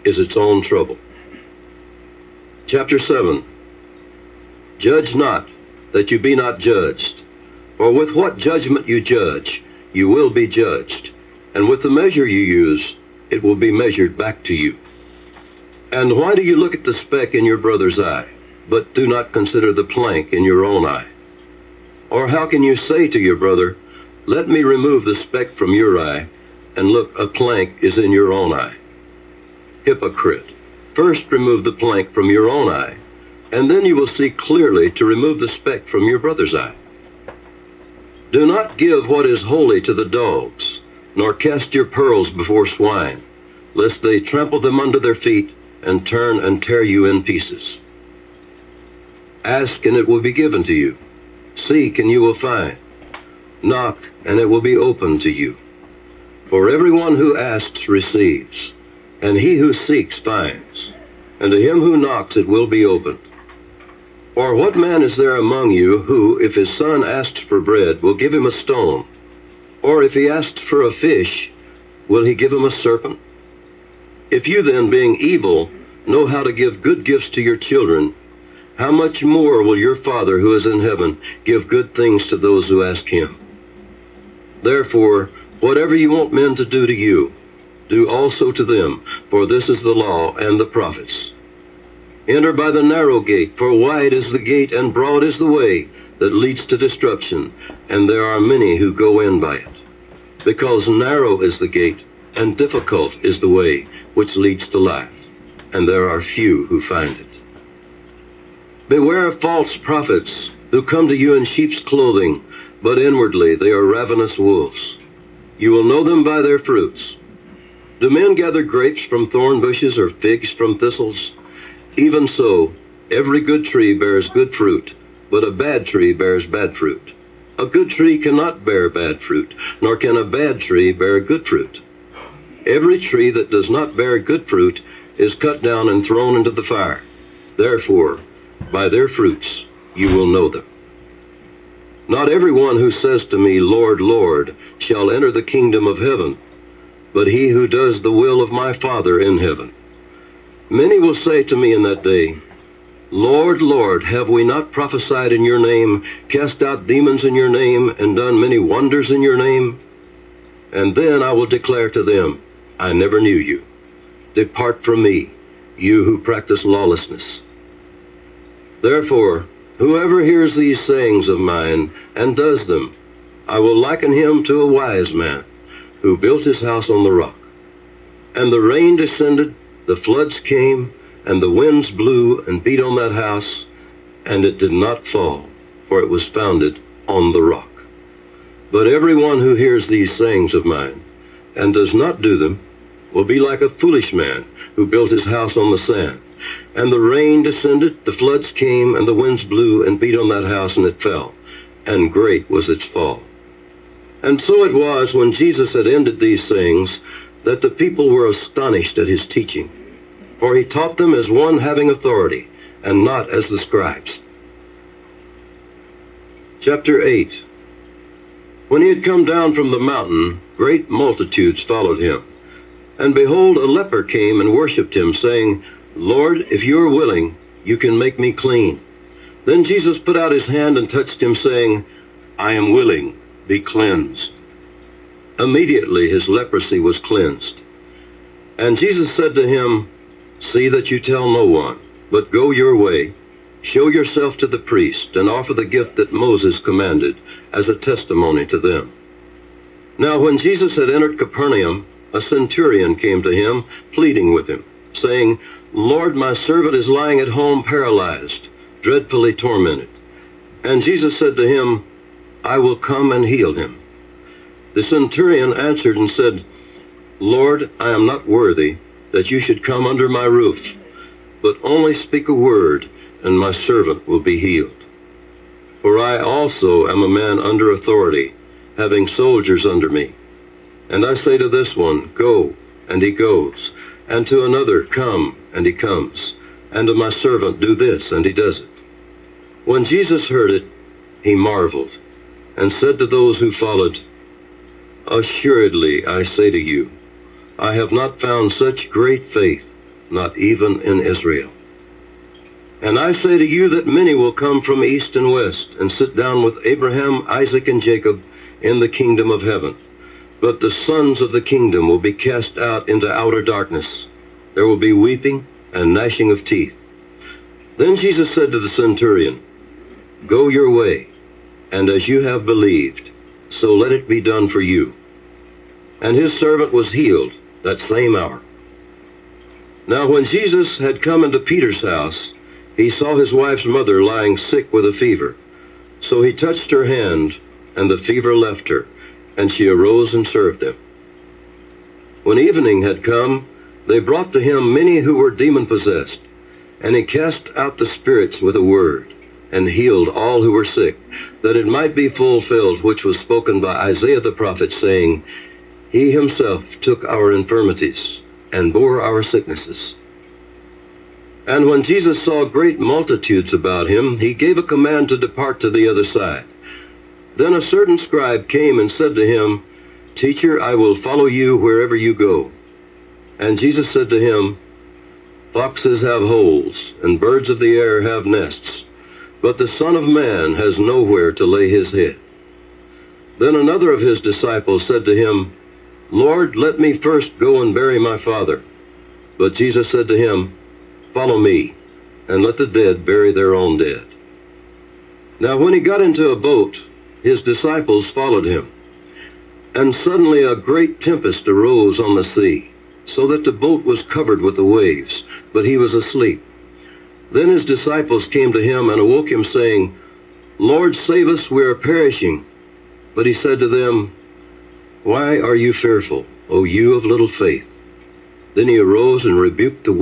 is its own trouble. Chapter 7. Judge not, that you be not judged. For with what judgment you judge, you will be judged, and with the measure you use, it will be measured back to you. And why do you look at the speck in your brother's eye, but do not consider the plank in your own eye? Or how can you say to your brother, let me remove the speck from your eye, and look, a plank is in your own eye? Hypocrite, first remove the plank from your own eye, and then you will see clearly to remove the speck from your brother's eye. Do not give what is holy to the dogs, nor cast your pearls before swine, lest they trample them under their feet, and turn and tear you in pieces. Ask, and it will be given to you. Seek, and you will find. Knock, and it will be opened to you. For everyone who asks receives, and he who seeks finds, and to him who knocks it will be opened. Or what man is there among you who, if his son asks for bread, will give him a stone? Or if he asks for a fish, will he give him a serpent? If you then, being evil, know how to give good gifts to your children, how much more will your Father who is in heaven give good things to those who ask him? Therefore, whatever you want men to do to you, do also to them, for this is the law and the prophets. Enter by the narrow gate, for wide is the gate and broad is the way that leads to destruction, and there are many who go in by it. Because narrow is the gate, and difficult is the way which leads to life, and there are few who find it. Beware of false prophets, who come to you in sheep's clothing, but inwardly they are ravenous wolves. You will know them by their fruits. Do men gather grapes from thorn bushes, or figs from thistles? Even so, every good tree bears good fruit, but a bad tree bears bad fruit. A good tree cannot bear bad fruit, nor can a bad tree bear good fruit. Every tree that does not bear good fruit is cut down and thrown into the fire. Therefore, by their fruits you will know them. Not everyone who says to me, Lord, Lord, shall enter the kingdom of heaven, but he who does the will of my Father in heaven. Many will say to me in that day, Lord, Lord, have we not prophesied in your name, cast out demons in your name, and done many wonders in your name? And then I will declare to them, I never knew you. Depart from me, you who practice lawlessness. Therefore, whoever hears these sayings of mine and does them, I will liken him to a wise man who built his house on the rock. And the rain descended, the floods came, and the winds blew and beat on that house, and it did not fall, for it was founded on the rock. But everyone who hears these sayings of mine and does not do them will be like a foolish man who built his house on the sand. And the rain descended, the floods came, and the winds blew and beat on that house, and it fell, and great was its fall. And so it was, when Jesus had ended these sayings, that the people were astonished at his teaching. For he taught them as one having authority, and not as the scribes. Chapter 8. When he had come down from the mountain, great multitudes followed him. And behold, a leper came and worshipped him, saying, Lord, if you are willing, you can make me clean. Then Jesus put out his hand and touched him, saying, I am willing, be cleansed. Immediately his leprosy was cleansed. And Jesus said to him, See that you tell no one, but go your way, show yourself to the priest, and offer the gift that Moses commanded, as a testimony to them. Now when Jesus had entered Capernaum, a centurion came to him, pleading with him, saying, Lord, my servant is lying at home paralyzed, dreadfully tormented. And Jesus said to him, I will come and heal him. The centurion answered and said, Lord, I am not worthy that you should come under my roof, but only speak a word, and my servant will be healed. For I also am a man under authority, having soldiers under me. And I say to this one, Go, and he goes, and to another, Come, and he comes, and to my servant, Do this, and he does it. When Jesus heard it, he marveled, and said to those who followed, Assuredly, I say to you, I have not found such great faith not even in Israel. And I say to you that many will come from east and west, and sit down with Abraham, Isaac, and Jacob in the kingdom of heaven. But the sons of the kingdom will be cast out into outer darkness. There will be weeping and gnashing of teeth. Then Jesus said to the centurion, Go your way, and as you have believed, so let it be done for you. And his servant was healed that same hour. Now when Jesus had come into Peter's house, he saw his wife's mother lying sick with a fever. So he touched her hand, and the fever left her, and she arose and served them. When evening had come, they brought to him many who were demon-possessed, and he cast out the spirits with a word, and healed all who were sick, that it might be fulfilled which was spoken by Isaiah the prophet, saying, He himself took our infirmities, and bore our sicknesses. And when Jesus saw great multitudes about him, he gave a command to depart to the other side. Then a certain scribe came and said to him, Teacher, I will follow you wherever you go. And Jesus said to him, Foxes have holes, and birds of the air have nests, but the Son of Man has nowhere to lay his head. Then another of his disciples said to him, Lord, let me first go and bury my father. But Jesus said to him, Follow me, and let the dead bury their own dead. Now when he got into a boat, his disciples followed him. And suddenly a great tempest arose on the sea, so that the boat was covered with the waves, but he was asleep. Then his disciples came to him and awoke him, saying, Lord, save us, we are perishing. But he said to them, Why are you fearful, O you of little faith? Then he arose and rebuked the wind